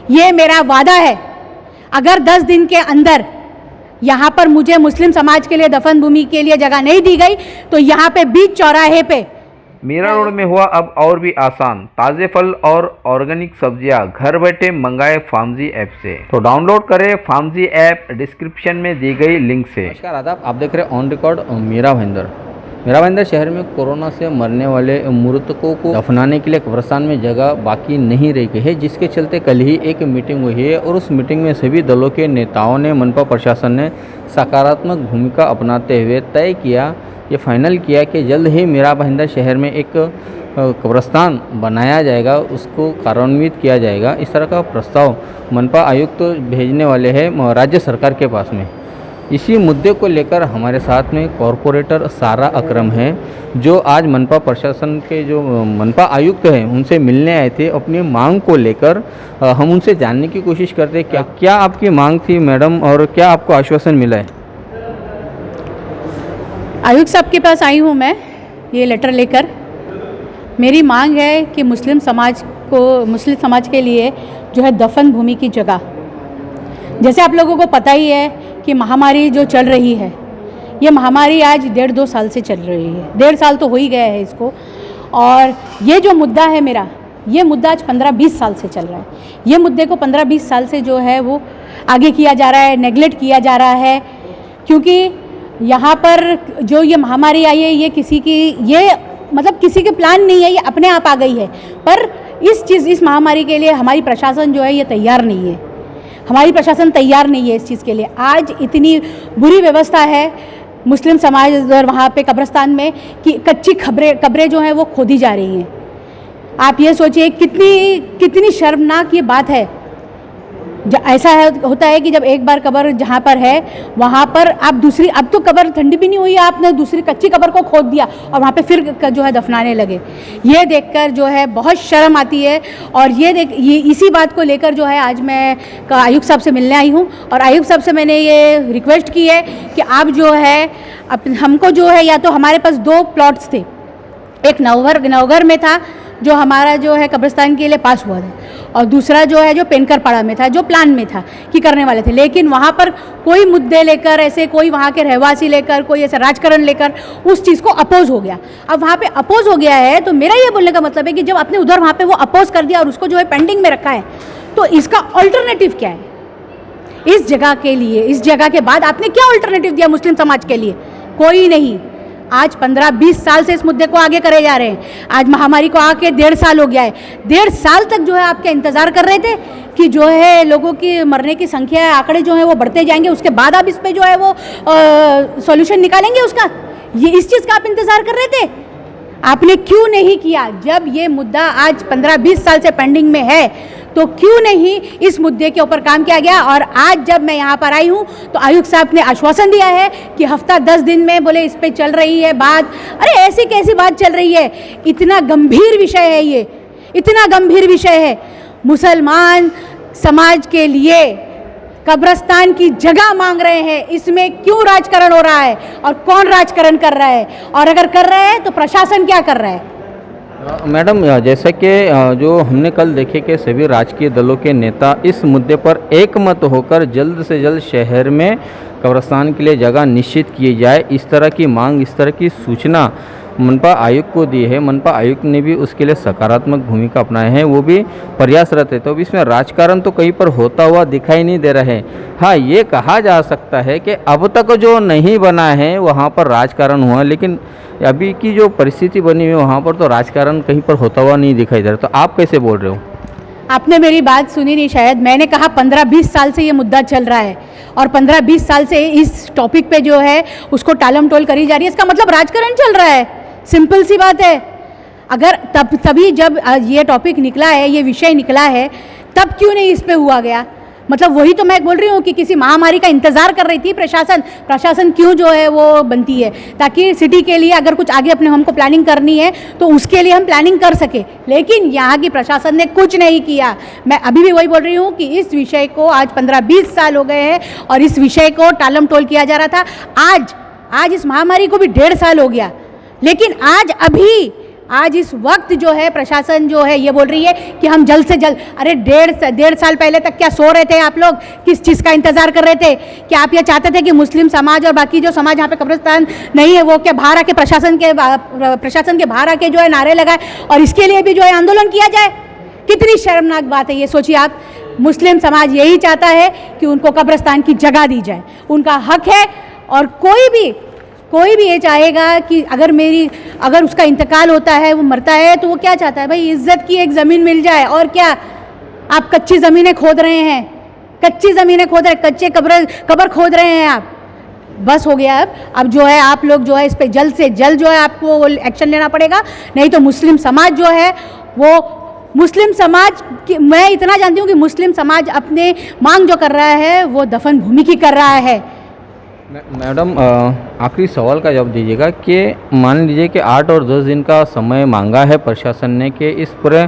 ये मेरा वादा है, अगर 10 दिन के अंदर यहाँ पर मुझे मुस्लिम समाज के लिए दफन भूमि के लिए जगह नहीं दी गई तो यहाँ पे बीच चौराहे पे मीरा रोड में हुआ अब और भी आसान। ताज़े फल और ऑर्गेनिक सब्जियां घर बैठे मंगाए फार्मजी ऐप से। तो डाउनलोड करें फार्मजी ऐप डिस्क्रिप्शन में दी गई लिंक से। नमस्कार, आदाब। आप देख रहे हैं ऑन रिकॉर्ड मीरा भाईंदर शहर में कोरोना से मरने वाले मृतकों को दफनाने के लिए कब्रिस्तान में जगह बाकी नहीं रह गई है, जिसके चलते कल ही एक मीटिंग हुई है और उस मीटिंग में सभी दलों के नेताओं ने, मनपा प्रशासन ने सकारात्मक भूमिका अपनाते हुए तय किया, ये फाइनल किया कि जल्द ही मीरा भाईंदर शहर में एक कब्रिस्तान बनाया जाएगा, उसको कार्यान्वित किया जाएगा। इस तरह का प्रस्ताव मनपा आयुक्त भेजने वाले हैं राज्य सरकार के पास में। इसी मुद्दे को लेकर हमारे साथ में कॉरपोरेटर सारा अकरम है, जो आज मनपा प्रशासन के जो मनपा आयुक्त हैं उनसे मिलने आए थे अपनी मांग को लेकर। हम उनसे जानने की कोशिश करते हैं क्या आपकी मांग थी मैडम, और क्या आपको आश्वासन मिला है? आयुक्त साहब के पास आई हूँ मैं ये लेटर लेकर। मेरी मांग है कि मुस्लिम समाज के लिए जो है दफन भूमि की जगह, जैसे आप लोगों को पता ही है कि महामारी जो चल रही है, ये महामारी आज 1.5-2 साल से चल रही है। 1.5 साल तो हो ही गया है इसको, और ये जो मुद्दा है मेरा, ये मुद्दा आज 15-20 साल से चल रहा है। ये मुद्दे को 15-20 साल से जो है वो आगे किया जा रहा है, नेगलेक्ट किया जा रहा है, क्योंकि यहाँ पर जो ये महामारी आई है ये किसी के प्लान नहीं है, ये अपने आप आ गई है। पर इस महामारी के लिए हमारी प्रशासन जो है ये तैयार नहीं है। हमारी प्रशासन तैयार नहीं है इस चीज़ के लिए। आज इतनी बुरी व्यवस्था है मुस्लिम समाज और वहाँ पे कब्रिस्तान में कि कच्ची कब्रें जो हैं वो खोदी जा रही हैं। आप ये सोचिए कितनी शर्मनाक ये बात है। ऐसा होता है कि जब एक बार कब्र जहाँ पर है वहाँ पर अब तो कब्र ठंडी भी नहीं हुई, आपने दूसरी कच्ची कब्र को खोद दिया और वहाँ पे फिर जो है दफनाने लगे। ये देखकर जो है बहुत शर्म आती है। और ये इसी बात को लेकर जो है आज मैं आयुक्त साहब से मिलने आई हूँ, और आयुक्त साहब से मैंने ये रिक्वेस्ट की है कि आप जो है हमको जो है, या तो हमारे पास 2 प्लॉट्स थे, एक नवघर में था जो हमारा जो है कब्रिस्तान के लिए पास हुआ था, और दूसरा जो है जो पेनकर पाड़ा में था, जो प्लान में था कि करने वाले थे। लेकिन वहाँ पर कोई मुद्दे लेकर, ऐसे कोई वहाँ के रहवासी लेकर, कोई ऐसा राजकारण लेकर उस चीज़ को अपोज हो गया। अब वहाँ पे अपोज हो गया है तो मेरा ये बोलने का मतलब है कि जब आपने उधर वहाँ पे वो अपोज कर दिया और उसको जो है पेंडिंग में रखा है, तो इसका ऑल्टरनेटिव क्या है इस जगह के लिए? इस जगह के बाद आपने क्या ऑल्टरनेटिव दिया मुस्लिम समाज के लिए? कोई नहीं। आज 15-20 साल से इस मुद्दे को आगे करे जा रहे हैं। आज महामारी को आके 1.5 साल हो गया है। 1.5 साल तक जो है आपके इंतज़ार कर रहे थे कि जो है लोगों की मरने की संख्या, आंकड़े जो है वो बढ़ते जाएंगे, उसके बाद आप इस पे जो है वो सॉल्यूशन निकालेंगे उसका। ये इस चीज़ का आप इंतज़ार कर रहे थे, आपने क्यों नहीं किया? जब ये मुद्दा आज 15-20 साल से पेंडिंग में है तो क्यों नहीं इस मुद्दे के ऊपर काम किया गया? और आज जब मैं यहाँ पर आई हूँ तो आयुक्त साहब ने आश्वासन दिया है कि हफ्ता 10 दिन में बोले इस पे चल रही है बात। अरे ऐसी कैसी बात चल रही है? इतना गंभीर विषय है ये, इतना गंभीर विषय है। मुसलमान समाज के लिए कब्रिस्तान की जगह मांग रहे हैं, इसमें क्यों राजकारण हो रहा है और कौन राजकारण कर रहा है? और अगर कर रहा है तो प्रशासन क्या कर रहा है? मैडम, जैसा कि जो हमने कल देखे कि सभी राजकीय दलों के नेता इस मुद्दे पर एकमत होकर जल्द से जल्द शहर में कब्रिस्तान के लिए जगह निश्चित की जाए, इस तरह की मांग, इस तरह की सूचना मनपा आयुक्त को दी है। मनपा आयुक्त ने भी उसके लिए सकारात्मक भूमिका अपनाए हैं, वो भी प्रयासरत है। तो अब इसमें राजकारण तो कहीं पर होता हुआ दिखाई नहीं दे रहा है। हाँ, ये कहा जा सकता है कि अब तक जो नहीं बना है वहाँ पर राजकारण हुआ, लेकिन अभी की जो परिस्थिति बनी हुई है वहाँ पर तो राजकारण कहीं पर होता हुआ नहीं दिखाई दे रहा। तो आप कैसे बोल रहे हो? आपने मेरी बात सुनी नहीं शायद। मैंने कहा 15-20 साल से ये मुद्दा चल रहा है और 15-20 साल से इस टॉपिक पे जो है उसको टालम टोल करी जा रही है। इसका मतलब राजकारण चल रहा है। सिंपल सी बात है। अगर तभी जब ये टॉपिक निकला है, ये विषय निकला है, तब क्यों नहीं इस पे हुआ गया? मतलब वही तो मैं बोल रही हूँ कि किसी महामारी का इंतज़ार कर रही थी प्रशासन क्यों जो है वो बनती है, ताकि सिटी के लिए अगर कुछ आगे अपने हमको प्लानिंग करनी है तो उसके लिए हम प्लानिंग कर सके। लेकिन यहाँ की प्रशासन ने कुछ नहीं किया। मैं अभी भी वही बोल रही हूँ कि इस विषय को आज 15-20 साल हो गए हैं और इस विषय को टालम टोल किया जा रहा था। आज इस महामारी को भी 1.5 साल हो गया, लेकिन आज अभी आज इस वक्त जो है प्रशासन जो है ये बोल रही है कि हम जल्द से जल्द, अरे डेढ़ साल पहले तक क्या सो रहे थे आप लोग? किस चीज़ का इंतज़ार कर रहे थे? क्या आप ये चाहते थे कि मुस्लिम समाज और बाकी जो समाज यहाँ पे कब्रिस्तान नहीं है वो क्या बाहर आके प्रशासन के बाहर आके जो है नारे लगाए और इसके लिए भी जो है आंदोलन किया जाए? कितनी शर्मनाक बात है ये, सोचिए आप। मुस्लिम समाज यही चाहता है कि उनको कब्रिस्तान की जगह दी जाए, उनका हक है। और कोई भी ये चाहेगा कि अगर उसका इंतकाल होता है, वो मरता है, तो वो क्या चाहता है? भाई इज्जत की एक ज़मीन मिल जाए। और क्या आप कच्ची ज़मीनें खोद रहे हैं, कच्चे कब्र खोद रहे हैं आप। बस हो गया। अब जो है आप लोग जो है इस पर जल्द से जल्द जो है आपको एक्शन लेना पड़ेगा, नहीं तो मुस्लिम समाज जो है वो मैं इतना जानती हूँ कि मुस्लिम समाज अपने मांग जो कर रहा है वो दफन भूमि की कर रहा है। मैडम, आखिरी सवाल का जवाब दीजिएगा कि मान लीजिए कि 8 और 10 दिन का समय मांगा है प्रशासन ने कि इस पूरे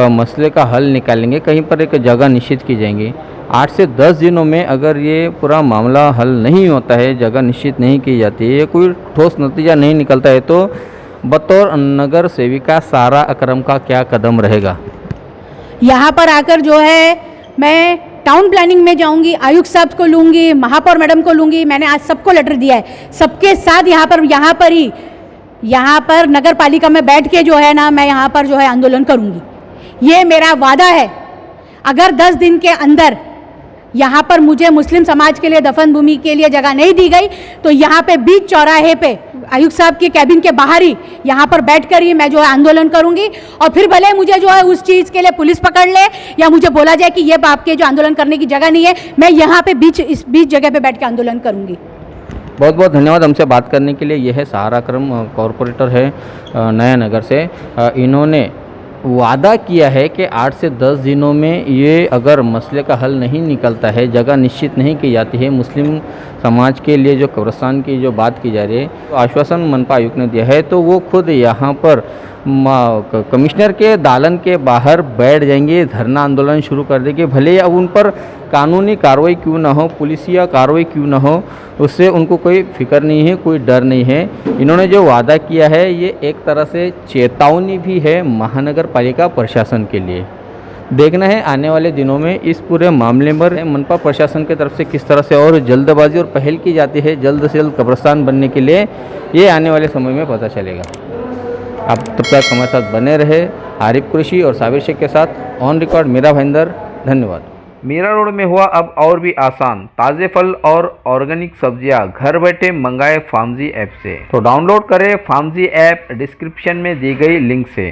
मसले का हल निकालेंगे, कहीं पर एक जगह निश्चित की जाएंगी। 8 से 10 दिनों में अगर ये पूरा मामला हल नहीं होता है, जगह निश्चित नहीं की जाती है, कोई ठोस नतीजा नहीं निकलता है, तो बतौर नगर सेविका सारा अकरम का क्या कदम रहेगा? यहाँ पर आकर जो है मैं टाउन प्लानिंग में जाऊंगी, आयुक्त साहब को लूँगी, महापौर मैडम को लूँगी। मैंने आज सबको लेटर दिया है, सबके साथ यहाँ पर नगर पालिका में बैठ के जो है ना मैं यहाँ पर जो है आंदोलन करूँगी। ये मेरा वादा है। अगर 10 दिन के अंदर यहाँ पर मुझे मुस्लिम समाज के लिए दफन भूमि के लिए जगह नहीं दी गई तो यहाँ पे बीच चौराहे पे आयुक्त साहब के कैबिन के बाहर ही यहाँ पर बैठकर ही मैं जो है आंदोलन करूँगी। और फिर भले मुझे जो है उस चीज़ के लिए पुलिस पकड़ ले या मुझे बोला जाए कि ये आपके जो आंदोलन करने की जगह नहीं है, मैं यहाँ पे इस बीच जगह पे बैठ के आंदोलन करूँगी। बहुत बहुत धन्यवाद हमसे बात करने के लिए। यह है सहारा अकरम, कॉरपोरेटर है नया नगर से। इन्होंने वादा किया है कि 8 से 10 दिनों में ये अगर मसले का हल नहीं निकलता है, जगह निश्चित नहीं की जाती है मुस्लिम समाज के लिए जो कब्रिस्तान की जो बात की जा रही है, तो आश्वासन मनपा आयुक्त ने दिया है, तो वो खुद यहाँ पर कमिश्नर के दालन के बाहर बैठ जाएंगे, धरना आंदोलन शुरू कर देंगे। भले अब उन पर कानूनी कार्रवाई क्यों ना हो, पुलिसिया कार्रवाई क्यों ना हो, उससे उनको कोई फिक्र नहीं है, कोई डर नहीं है। इन्होंने जो वादा किया है ये एक तरह से चेतावनी भी है महानगर पालिका प्रशासन के लिए। देखना है आने वाले दिनों में इस पूरे मामले पर मनपा प्रशासन की तरफ से किस तरह से और जल्दबाजी और पहल की जाती है जल्द से जल्द कब्रिस्तान बनने के लिए, ये आने वाले समय में पता चलेगा। आप तब तक हमारे साथ बने रहे। आरिफ कुरैशी और साबिर शेख के साथ ऑन रिकॉर्ड मीरा भाईंदर। धन्यवाद। मीरा रोड में हुआ अब और भी आसान, ताज़े फल और ऑर्गेनिक सब्जियां घर बैठे मंगाए फार्मजी ऐप से। तो डाउनलोड करें फार्मजी ऐप डिस्क्रिप्शन में दी गई लिंक से।